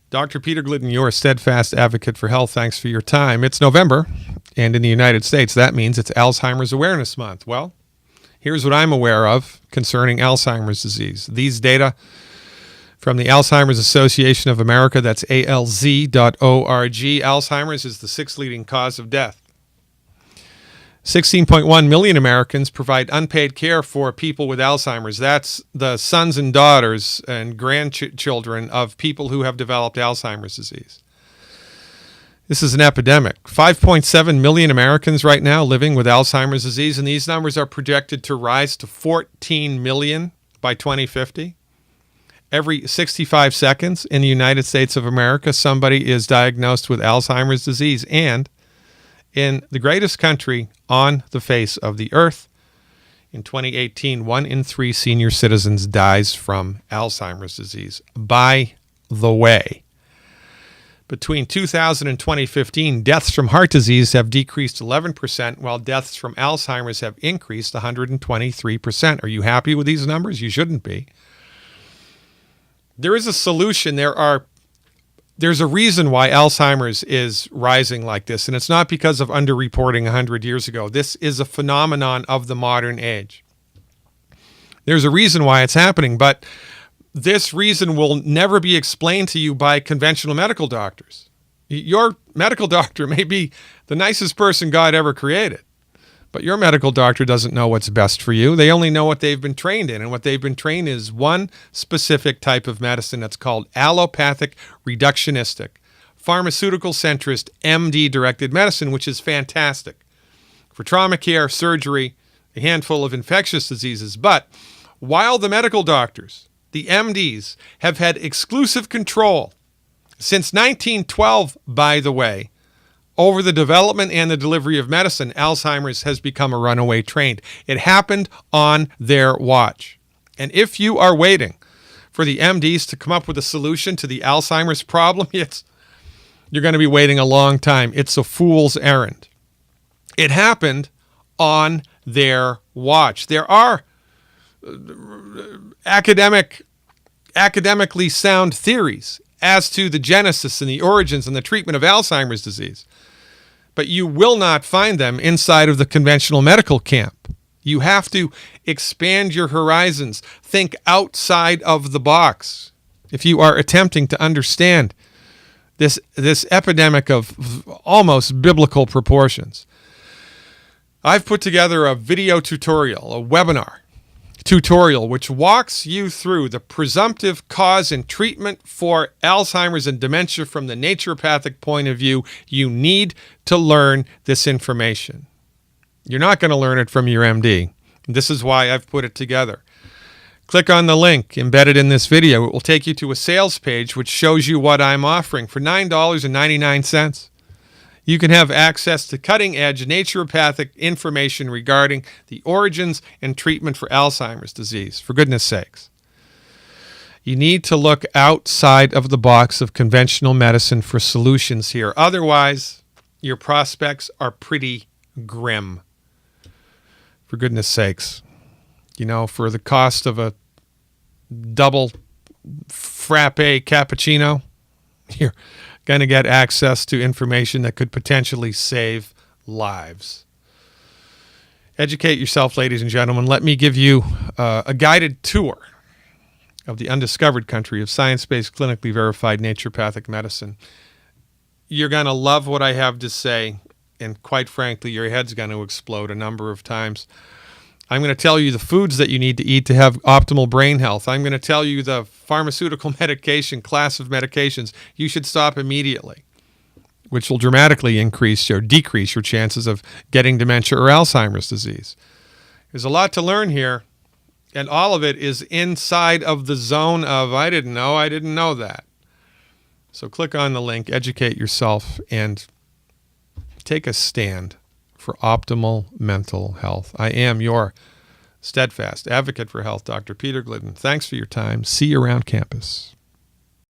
Dr. Peter Glidden, your steadfast advocate for health. Thanks for your time. It's November, and in the United States, that means it's Alzheimer's Awareness Month. Well, here's what I'm aware of concerning Alzheimer's disease. These data from the Alzheimer's Association of America, that's alz.org. Alzheimer's is the sixth leading cause of death. 16.1 million Americans provide unpaid care for people with Alzheimer's. That's the sons and daughters and grandchildren of people who have developed Alzheimer's disease. This is an epidemic. 5.7 million Americans right now living with Alzheimer's disease, and these numbers are projected to rise to 14 million by 2050. Every 65 seconds in the United States of America, somebody is diagnosed with Alzheimer's disease, and in the greatest country on the face of the earth, in 2018, 1 in 3 senior citizens dies from Alzheimer's disease. By the way, between 2000 and 2015, deaths from heart disease have decreased 11%, while deaths from Alzheimer's have increased 123%. Are you happy with these numbers? You shouldn't be. There is a solution. There's a reason why Alzheimer's is rising like this, and it's not because of underreporting 100 years ago. This is a phenomenon of the modern age. There's a reason why it's happening, but this reason will never be explained to you by conventional medical doctors. Your medical doctor may be the nicest person God ever created, but your medical doctor doesn't know what's best for you. They only know what they've been trained in, and what they've been trained in is one specific type of medicine that's called allopathic reductionistic, pharmaceutical centrist, MD-directed medicine, which is fantastic for trauma care, surgery, a handful of infectious diseases. But while the medical doctors, the MDs, have had exclusive control since 1912, by the way, over the development and the delivery of medicine, Alzheimer's has become a runaway train. It happened on their watch. And if you are waiting for the MDs to come up with a solution to the Alzheimer's problem, you're going to be waiting a long time. It's a fool's errand. It happened on their watch. There are academically sound theories as to the genesis and the origins and the treatment of Alzheimer's disease, but you will not find them inside of the conventional medical camp. You have to expand your horizons, think outside of the box if you are attempting to understand this epidemic of almost biblical proportions. I've put together a video tutorial, a webinar tutorial, which walks you through the presumptive cause and treatment for Alzheimer's and dementia from the naturopathic point of view. You need to learn this information. You're not going to learn it from your MD. This is why I've put it together. Click on the link embedded in this video. It will take you to a sales page which shows you what I'm offering for $9.99. You can have access to cutting-edge naturopathic information regarding the origins and treatment for Alzheimer's disease, for goodness sakes. You need to look outside of the box of conventional medicine for solutions here. Otherwise, your prospects are pretty grim. For goodness sakes. For the cost of a double frappe cappuccino, you're going to get access to information that could potentially save lives. Educate yourself, ladies and gentlemen. Let me give you a guided tour of the undiscovered country of science-based, clinically verified naturopathic medicine. You're going to love what I have to say, and quite frankly, your head's going to explode a number of times. I'm going to tell you the foods that you need to eat to have optimal brain health. I'm going to tell you the pharmaceutical medication class of medications you should stop immediately, which will dramatically increase or decrease your chances of getting dementia or Alzheimer's disease. There's a lot to learn here, and all of it is inside of the zone of, I didn't know that. So click on the link, educate yourself, and take a stand for optimal mental health. I am your steadfast advocate for health, Dr. Peter Glidden. Thanks for your time. See you around campus.